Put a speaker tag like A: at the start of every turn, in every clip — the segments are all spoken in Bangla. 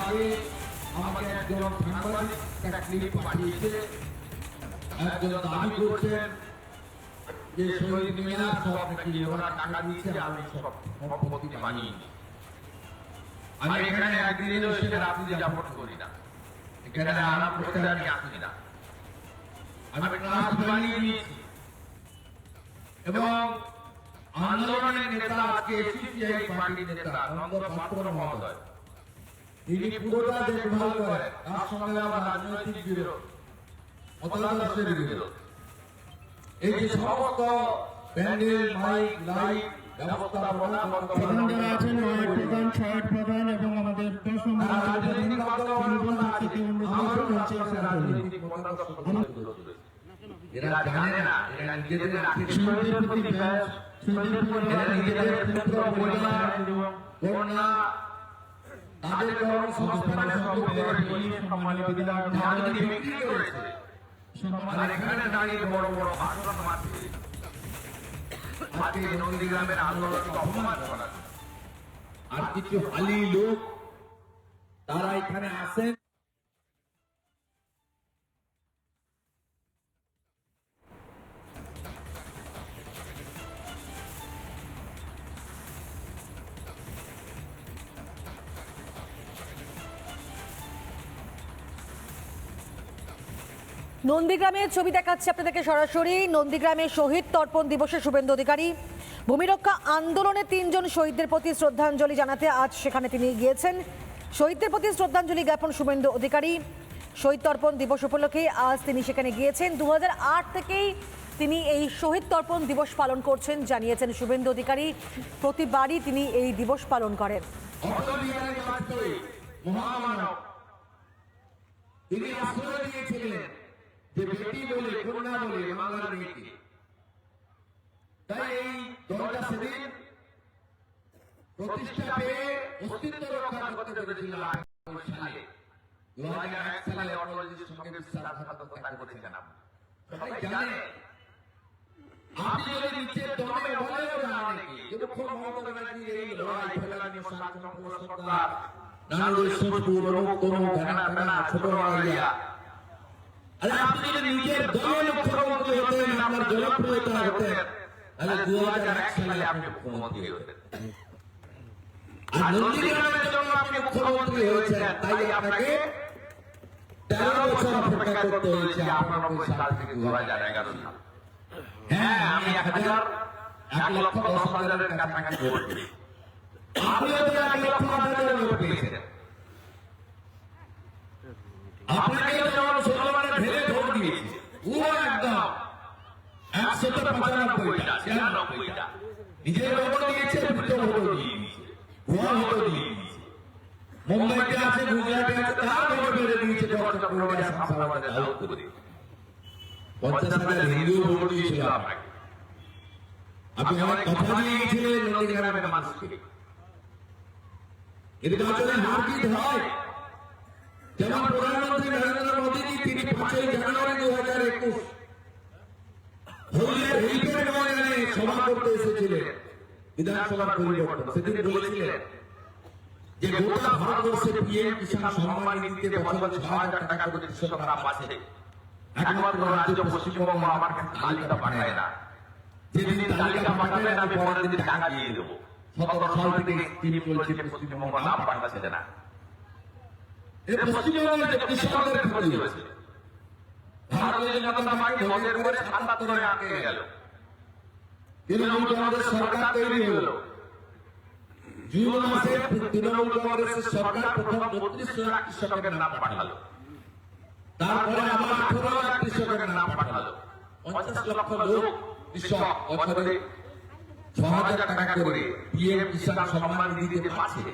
A: আগে আমাকে একজন সাংবাদিক একটা ক্লিপ পাঠিয়েছে। একজন দাবি করছেন যে শহীদ মিনার সব নাকি ওরা টাকা দিয়েছে, আমি সব সম্পত্তি বানিয়ে নিই। আমি এখানে একদিনও এসে রাত্রি যাপন করি না, এখানে আরাম করতে আমি আসি না। আমি ক্লাস বানিয়ে নিয়েছি এবং আন্দোলনের নেতা আজকে সিপিআই পার্টির নেতা নন্দ পাত্র মহোদয়, তিনি পুরোটা দেখভাল করেন। তার সঙ্গে আমার রাজনৈতিক বিরোধ, মতাদর্শের বিরোধ। এই যে সমস্ত প্যান্ডেল, মাইক, লাইট ব্যবস্থাপনা
B: যারা আছেন ওয়ার্ড প্রধান, সহায়ক প্রধান এবং আমাদের
A: রাজনৈতিক মতাদর্শ আছে, আমারও রাজনৈতিক মতাদর্শ। এরা জানে না, এরা নিজেদের
B: শহীদের প্রতি
A: নিজেদের পুত্র পরিবার কন্যা তাদের কর্মসংস্থানের সঙ্গে
B: সম্মানীয় বিধায়ক
A: রাজনীতি বিক্রি করেছে। আর এখানে দাঁড়িয়ে বড় বড় ভাষণ মারছে। আজকে নন্দীগ্রামের আন্দোলনকে অপমান করা।
C: আর কিছু হালি লোক তারা এখানে আসেন।
D: নন্দীগ্রামের ছবি দেখাচ্ছে আপনাদেরকে সরাসরি। নন্দীগ্রামে শহীদ তর্পণ দিবসে শুভেন্দু অধিকারী ভূমিরক্ষা আন্দোলনে 3 জন শহীদদের প্রতি শ্রদ্ধাঞ্জলি জানাতে আজ সেখানে তিনি গিয়েছেন। শহীদদের প্রতি শ্রদ্ধাঞ্জলি জ্ঞাপন শুভেন্দু অধিকারী। শহীদ তর্পণ দিবস উপলক্ষে আজ তিনি সেখানে গিয়েছেন। 2008 থেকেই তিনি এই শহীদ তর্পণ দিবস পালন করছেন জানিয়েছেন শুভেন্দু অধিকারী। প্রতিবারই তিনি এই দিবস পালন করেন।
A: তিনি আশ্রয় দিয়েছিলেন যে বেটি বলে, কন্যা বলে, বাংলার মেয়েকে। তাই এই দলটা সেদিন প্রতিষ্ঠা পেয়ে অস্তিত্ব রক্ষা করতে পেরেছিল। 2001 সালে অটলজির সঙ্গে বিশ্বাসঘাতকতা করেছিলাম। সবাই জানে, আপনি যদি নিচের দমে বলেও জানেন যে মুখ্য মমতা ব্যানার্জির এই লড়াই ফেলানি শাসন সরকার নানুদের সুপুর অনুকরণ ঘানা ঘানা ছোট মারিয়া। আরে আপনি যদি নিজের দলের মুখ্যমন্ত্রী হতেন, আপনার জনপ্রিয়তা হতেন, তাহলে 2001 সালে আপনি মুখ্যমন্ত্রী হতেন। আর নন্দীগ্রামের জন্য আপনি মুখ্যমন্ত্রী হয়েছেন, তাই আপনাকে 13 বছর অপেক্ষা করতে হয়েছে 98 সাল থেকে 2011 সাল। হ্যাঁ, আমি 1,10,000-এর কাছাকাছি ভোট পেয়েছি। আপনিও তো 1,10,000 ভোট পেয়েছেন। আপনাকে যেমন মুসলমানের ঢেলে ভোট দিয়েছে, ও একদম 195টা 96টা নিজের ভোট দিয়েছে, ভোট দিয়েছে, ভুয়া ভোট দিয়েছে। মুম্বাইতে আছে, গুজরাটে আছে, তার ভোট বেড়ে দিয়েছে। চট্টগ্রামে শামসাবাদে দাউদপুরে 50,000 হিন্দু ভোট দিয়েছিল আপনাকে। আপনি অনেক কথা দিয়ে গিয়েছিলেন নন্দীগ্রামের মানুষকে। নির্বাচনে হার জিত হয়। যেমন প্রধানমন্ত্রী নরেন্দ্র মোদীজি, তিনি 5ই জানুয়ারি 2021 হলদিয়ার হেলিপ্যাড ময়দানে সভা করতে এসেছিলেন বিধানসভার পরিবর্তন। সেদিন বলেছিলেন যে গোটা ভারতবর্ষে পিএম কিষাণ সম্মান নিধিতে বছরে 6,000 টাকা করে কৃষকরা পাচ্ছে। একমাত্র রাজ্য পশ্চিমবঙ্গ আমার কাছে তালিকা পাঠায় না। যেদিন তালিকা পাঠাবেন আমি পরের দিন টাকা দিয়ে দেবো। 17 সাল থেকে তিনি বলছে পশ্চিমবঙ্গ নাম পাঠাচ্ছে না। পশ্চিমবঙ্গের কৃষকদের ক্ষতি হয়েছে। ভারতীয় জনতা পার্টি ভোটের করে 77-এ আটকে গেল। তৃণমূল কংগ্রেস সরকার তৈরি হলো। জুন মাসে তৃণমূল কংগ্রেসের সরকার প্রথম 32 লাখ কৃষকের নাম পাঠালো। তারপরে আবার 18 লাখ কৃষকের নাম পাঠালো। 50 লক্ষ লোক কৃষক বছরে 6,000 টাকা করে পিএম কিষাণ সম্মান নিধিতে পাচ্ছে।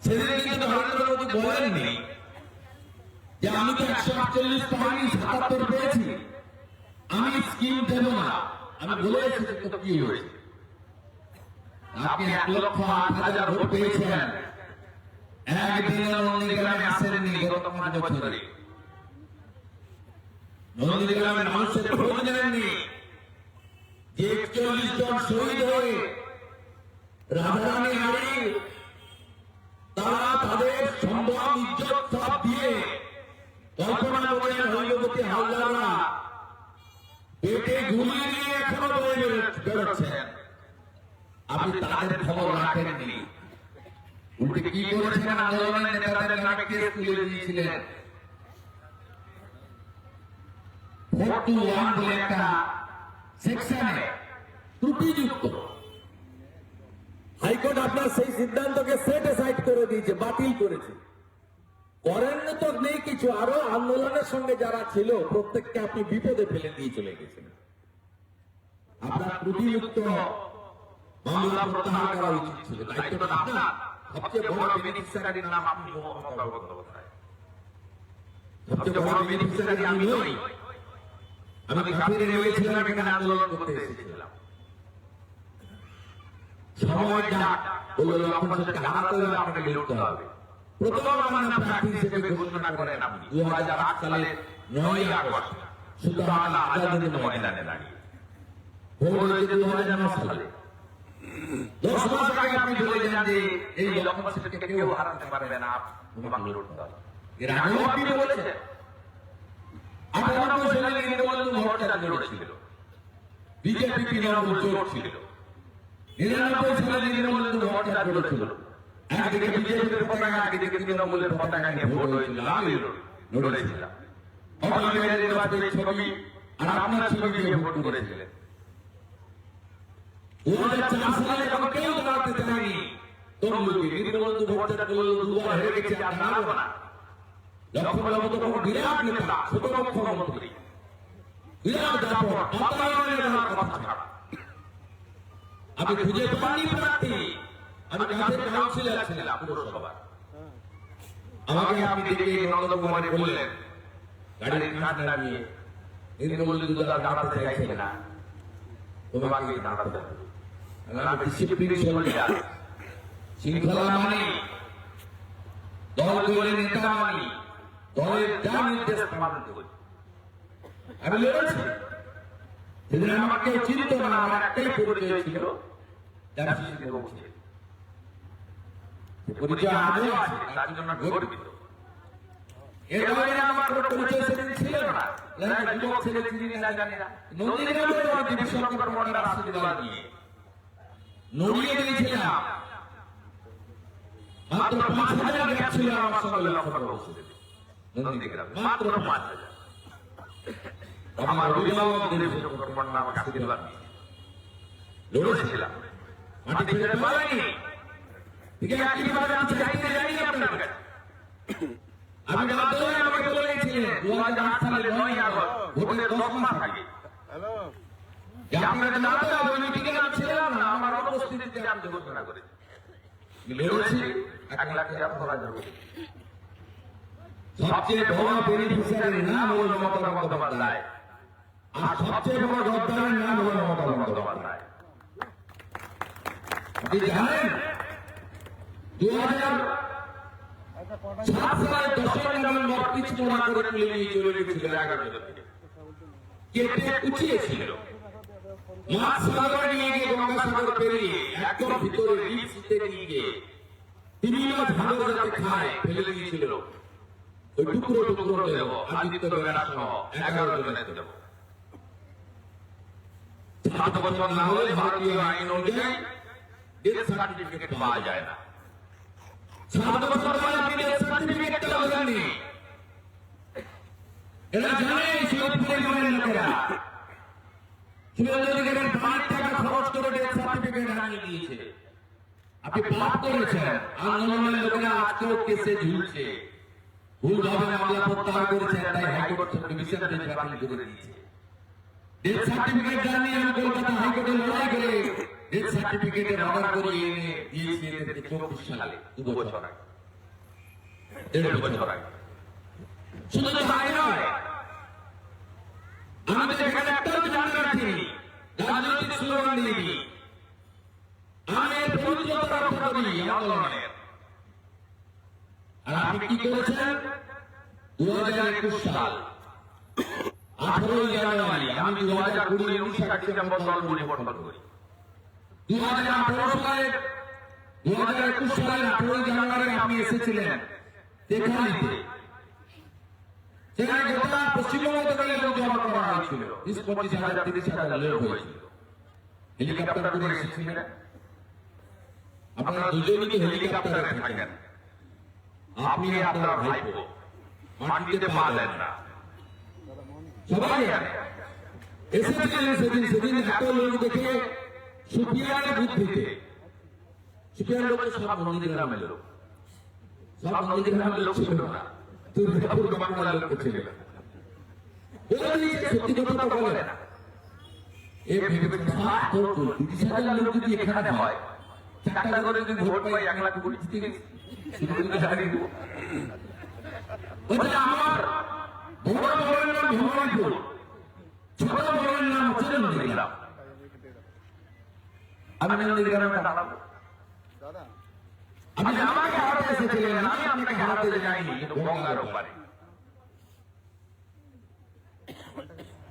A: সেদিন কিন্তু নরেন্দ্র মোদী বলেননি যে আমি তো 148 পাইনি, 77 পেয়েছি, আমি স্কিম দেব না। আমি বলে এসেছি তো কি হয়েছে। আপনি 1,08,000 ভোট পেয়েছেন, একদিন নন্দীগ্রামে আসেননি গত 5 বছরে। নন্দীগ্রামের মানুষের খোঁজ নেননি যে 41 জন শহীদ হয়ে রাধারানী হারি তারা তাদের সম্বল
C: হালদাররা পেটে ঘুমিয়ে নিয়ে এখনো বয়ে বেরোচ্ছেন, আপনি তাদের খবর রাখেননি। উল্টে কি করেছেন, আন্দোলনের নেতাদের নামে কেস তুলে দিয়েছিলেন। 421 বলে একটা সেকশনে ত্রুটিযুক্ত। হাইকোর্ট আপনার সেই সিদ্ধান্তকে সেট অ্যাসাইড করে দিয়েছে, বাতিল করেছে। করেন তো নেই কিছু, আরো আন্দোলনের সঙ্গে যারা ছিল প্রত্যেককে আপনি বিপদে ফেলে দিয়ে চলে গেছেন। আপনার ত্রুটিযুক্ত মামলা প্রত্যাহার করা উচিত ছিল। দায়িত্বটা আপনার। সবচেয়ে বড় বেনিফিশিয়ারির নাম আপনি, মমতা বন্দ্যোপাধ্যায়। সবচেয়ে বড় বেনিফিশিয়ারি আমি নই। আমি কাফিরে নেমেছিলাম, এখানে আন্দোলন করতে এসেছিলাম। সময় ডাক বলল লক্ষণ সেটা হারাতে হলে আপনাকে লড়তে হবে। প্রথম আমার নাম প্রার্থী হিসেবে ঘোষণা করেন আপনি 2008 সালের 9ই আগস্ট সুলতানা আজাদের ময়দানে দাঁড়িয়ে। ভোট হয়েছে 2009 সালে। 10 মাস আগে আপনি বলে যান যে এই লক্ষণ সেটাকে কেউ হারাতে পারবে না, তোমাকে লড়তে হবে। এর আগেও আপনি বলেছেন। 98 সালে দীনবন্ধু ভট্টাচার্য লড়েছিল, বিজেপি তৃণমূল জোট ছিল। 99 সালে দীনবন্ধু ভট্টাচার্য লড়েছিল, একদিকে বিজেপির পতাকা, একদিকে তৃণমূলের পতাকা নিয়ে ভোট হয়েছিল, আমি লড়েছিলাম। অবলীলার নির্বাচনের ছবি আর আপনার ছবি নিয়ে ভোট করেছিলেন। 2004 সালে যখন কেউ দাঁড়াতে চায়নি তমলুকে, দীনবন্ধু ভট্টাচার্য দুবার হেরে গেছে, আর দাঁড়াবো না। লক্ষ্মণবাবু তখন বিরাট নেতা, ছোট মুখ্যমন্ত্রী, বিরাট দাপট, বাতায়নের কথা ছাড়া আমি খুঁজে পাইনি প্রার্থী। আমি কাদের কাউন্সিলর ছিলাম পুরসভার। আমাকে আপনি দেখে নন্দ কুমারী বললেন গাড়ির কাঠ লাগিয়ে, দীনবন্ধু দাঁড়াতে চাইছে না, তোমাকে দাঁড়াতে হবে। আমি ডিসিপ্লিন সোলজার, শৃঙ্খলা মানি, দল করে নেতা মানি, দলের যা নির্দেশ পালন করি। আমি লড়েছি। সেদিন আমাকে চিনত না, আমার একটাই পরিচয় ছিল, পরিচয় আজও আছে, তার জন্য গর্বিত। এর বাইরে আমার পরিচয় সেদিন ছিল না। যুবক ছেলে চিনি না, জানি না। নন্দীগ্রামে আমি বিশ্বকর্মার মন্ডার আশীর্বাদ নিয়ে নড়িয়ে দিয়েছিলাম। মাত্র 5,000 গ্যাপ ছিল আমার সঙ্গে লক্ষ্মণবাবু। নন্দীগ্রাম মাত্র 5,000। আমার অভিভাবক বিশ্বকর্মার নাম আশীর্বাদ নিয়ে লড়েছিলাম। মাটি ছেড়ে পালাইনি। ঠিক একইভাবে আমি চাইতে যাইনি আপনার কাছে। আমি বাধ্য হয়ে আমাকে বলেছিলেন 2008 সালের 9ই আগস্ট ভোটের 10 মাস আগে যে আপনাকে দাঁড়াতে হবে। আমি ঠিক ছিলাম না, আমার অনুপস্থিতিতে আমি ঘোষণা করেছি। লড়েছি 1 লাখ টাকা খরচ হবে। সবচেয়ে বড় বেনিফিশিয়ারির নাম হল মমতা বন্দ্যোপাধ্যায়, আর সবচেয়ে বড় গদ্দারের নাম হল মমতা বন্দ্যোপাধ্যায়। আপনি জানেন 2007 সালের 10ই নভেম্বর পিছপড়া করে তুলে নিয়ে চলে গেছিল 11 জন কেটে কুচিয়েছিল। মাছ সাগরে নিয়ে গিয়ে গঙ্গাসাগর পেরিয়ে একদম ভিতরে রিপসিতে নিয়ে গিয়ে তিমিও ভালো যাতে খায় ফেলে দিয়েছিল। ওই টুকরো টুকরো দেব আদিত্য বেড়া সহ 11 জনের দেব। 7 বছর না হলে ভারতীয় আইন অনুযায়ী ডেথ সার্টিফিকেট পাওয়া যায় না। 7 বছর পরে আপনি ডেথ সার্টিফিকেট পাবেননি। এরা জানে শিবপুরের লোকেরা শিবপুরের 5 টাকা খরচ করে ডেথ সার্টিফিকেট আনিয়ে দিয়েছে। আপনি পাপ করেছেন। আন্দোলনের লোকেরা আজকেও কেসে ঝুলছে। ভুলভাবে মামলা প্রত্যাহার করেছে, তাই হাইকোর্ট ডিভিশন বেঞ্চ বাতিল করে দিয়েছে। ডেথ সার্টিফিকেট জানিয়ে আমি কলকাতা হাইকোর্টে লড়াই করে ডেথ সার্টিফিকেটের অর্ডার করিয়ে এনে দিয়েছি এদেরকে 24 সালে, 2 বছর আগে, 1.5 বছর আগে। শুধু তাই নয়, আমাদের এখানে একটাও জানা রাখিনি, রাজনৈতিক স্লোগান দিইনি। আমি এর পবিত্রতা রক্ষা করি আন্দোলনের। আর আপনি কি করেছেন? 2021 সাল 18 জানুয়ারি আমি 2020 এর 29 ডিসেম্বর দল পরিবর্তন করি। 2021 সালের 18 জানুয়ারি আপনি এসেছিলেন দেখালিতে। সেখানে গোটা পশ্চিমবঙ্গ থেকে লোক জমা করা হয়েছিল, 20-25,000 30,000 লোক হয়েছিল। হেলিকপ্টার করে এসেছিলেন। আপনারা দুজনই তো হেলিকপ্টারে থাকেন, আপনি আপনার ভাইপো মাটিতে পা দেন না, সবাই জানে। এসেছিলেন সেদিন এত লোক দেখে সুফিয়ানের বুদ্ধিতে, সুফিয়ান লোক সব নন্দীগ্রামের লোক, সব নন্দীগ্রামের লোক ছিল না, দুর্গাপুর বাংলার লোক ছিল। সত্যি কথা তো বলে না। এ ভেবে 30,000 লোক যদি এখানে হয়, 4টা করে যদি ভোট পাই 1,20,000 থেকে হারিয়ে দেবো। বলছে আমার বড় বড়ের নাম ভবানীপুর, ছোট বড়ের নাম হচ্ছে নন্দীগ্রাম। আমি নন্দীগ্রামে দাঁড়াবো। আপনি আমাকে হারাতে এসেছিলেন, আমি আপনাকে হারাতে যাইনি, কিন্তু গঙ্গার ওপারে।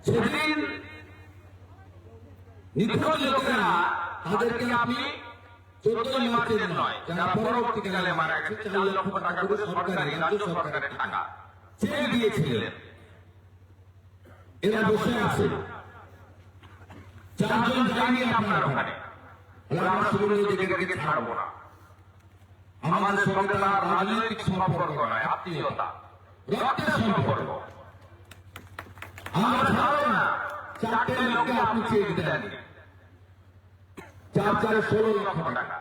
C: সেদিন নিখোঁজ লোকেরা, তাদেরকে আপনি 14 মার্চের নয়, যারা পরবর্তীকালে মারা গেছে 4 লক্ষ টাকা করে সরকারি, রাজ্য সরকারের টাকা ছেড়ে দিয়েছিলেন। এরা বসে আছে, 4 জন যায়নি আপনার ওখানে। আমরা সুবিধাকে ছাড়বো না। আমাদের সঙ্গে তার রাজনৈতিক সম্পর্ক নয়, আত্মীয়তা, রক্তের সম্পর্ক। আমরা ছাড়বো না। 4টে লোককে আপনি চেক দেন, 4-4-16 লক্ষ টাকা।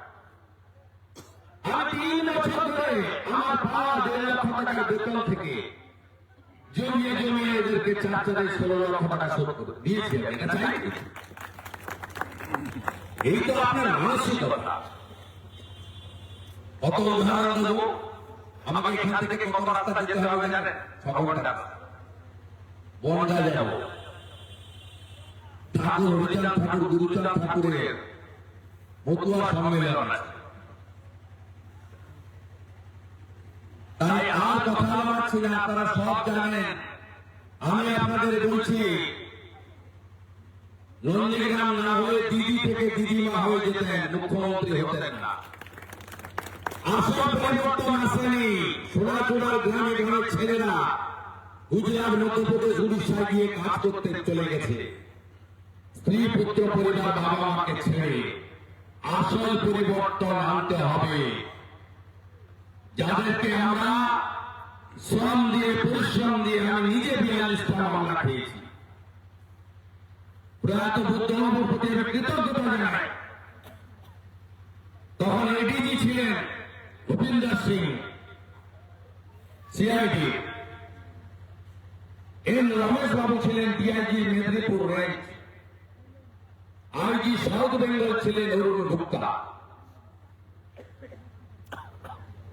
C: আমি 3 বছর ধরে আমার পাওয়া 1.5 লক্ষ টাকা বেতন থেকে জমিয়ে এদেরকে 4-16 লক্ষ টাকা শোধ করে দিয়েছি। এটা চাই, এই তো আপনার মানসিকতা। কত উদাহরণ দেব, আমাকে এখান থেকে কত রাস্তা যেতে হবে জানেন? 6 ঘন্টা বনগা যাব। ঠাকুর হরিচাঁদ ঠাকুর, গুরুচাঁদ ঠাকুরের মতুয়া সম্মেলন আছে। তাই আর কথা বলছি না, আপনারা সব জানেন। আমি আপনাদের বলছি, নন্দীগ্রাম না হলে দিদি থেকে দিদিমা হয়ে যেতেন, মুখ্যমন্ত্রী হতেন না। আসল পরিবর্তন আসেনি। সোনাচূড়ার গ্রামে গ্রামে ছেলেরা গুজরাট, মধ্যপ্রদেশ, উড়িষ্যা গিয়ে কাজ করতে চলে গেছে, স্ত্রী পুত্র পরিবার বাবা মাকে ছেড়ে। আসল পরিবর্তন আনতে হবে। যাদেরকে আমরা শ্রম দিয়ে, পরিশ্রম দিয়ে, আমি নিজে 42টা মামলা খেয়েছি, প্রয়াত বুদ্ধবাবুর প্রতি আমি কৃতজ্ঞতা জানাই। তখন এডিজি ছিলেন ভূপিন্দর সিং, সিআইডি। এন রমেশ বাবু ছিলেন DIG Medinipur range. IG south Bengal ছিলেন অরুণ গুপ্তা।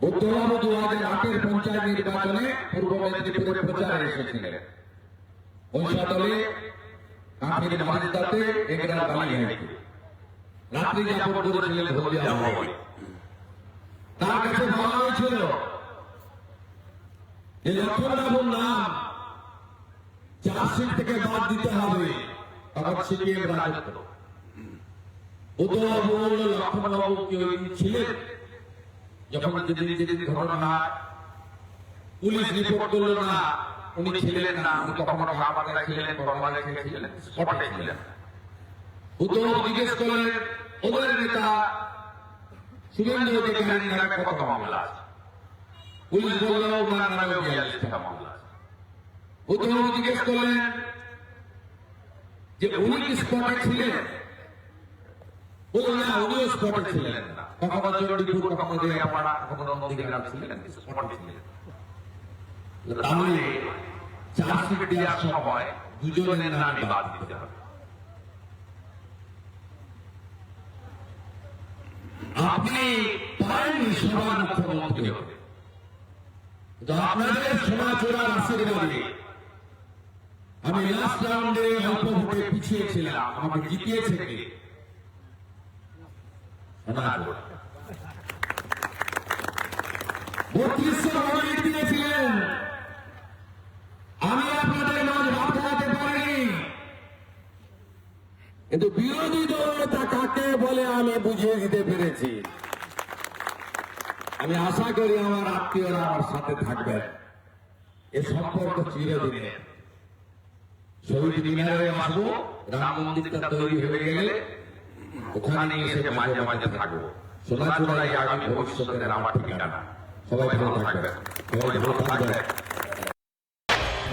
C: বুদ্ধবাবু 2008-এর পঞ্চায়েত নির্বাচনে পূর্ব মেদিনীপুরে প্রচারে এসেছিলেন। পয়সাতলে কাঁথির মাঝদাতে এগরার বালি হয়েছে, রাত্রি যাপন করেছিলেন হলদিয়া ভবনে। তার কাছে বলা হয়েছিল যে লক্ষ্মণবাবুর নাম চার্জশিট থেকে বাদ দিতে হবে, তখন সিপিএম রাজত্ব। বুদ্ধবাবু বলল লক্ষ্মণবাবু কেউ ছিলেন? যখন যেদিন ঘটনা পুলিশ রিপোর্ট করলো না, উনি ছিলেন না, উনি কখনো বাংলাদেশে ছিলেন, বাংলাদেশে ছিলেন, স্পটে ছিলেন। বুদ্ধবাবু জিজ্ঞেস করলেন ওদের নেতা শুভেন্দু অধিকারীর নামে কত মামলা আছে? পুলিশ বলল ওনার নামে 42টা মামলা আছে। বুদ্ধবাবু জিজ্ঞেস করলেন যে উনি কি স্পটে ছিলেন? বললেন না, উনিও স্পটে ছিলেন না। কখনো চণ্ডীপুর, কখনো দেয়াপাড়া, কখনো নন্দীগ্রাম ছিলেন, স্পটে ছিলেন। তাহলে চার্জশিট দেওয়ার সময় দুজনের নামই বাদ দিতে হবে। আপনি পারেননি সবার মুখ্যমন্ত্রী হতে, আপনাদের সোনাচূড়ার আশীর্বাদে আমি লাস্ট রাউন্ডে অল্প ভোটে পিছিয়ে ছিলাম, আমাকে জিতিয়েছে কে? সোনাচূড়া। 3200 ভোট জিতিয়েছিলেন। আমি আপনাদের মাঝ ভাত খাওয়াতে পারিনি, কিন্তু বিরোধী দলনেতা কাকে বলে আমি বুঝিয়ে দিতে পেরেছি। আমি আশা করি আমার আত্মীয়রা আমার সাথে থাকবেন। এ সম্পর্ক চিরদিনের। শহীদ মিনারে আসবো, রাম মন্দিরটা তৈরি হয়ে গেলে
A: ওখানে এসে মাঝে মাঝে থাকবো। সোনাচূড়াই আগামী ভবিষ্যতের আমার ঠিকানা।
C: সবাই ভালো থাকবেন, সবাই ভালো থাকবেন।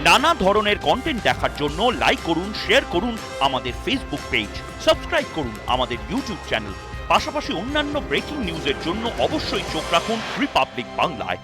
E: নানা ধরনের কন্টেন্ট দেখার জন্য লাইক করুন, শেয়ার করুন আমাদের ফেসবুক পেজ, সাবস্ক্রাইব করুন আমাদের ইউটিউব চ্যানেল। পাশাপাশি অন্যান্য ব্রেকিং নিউজের জন্য অবশ্যই চোখ রাখুন রিপাবলিক বাংলায়।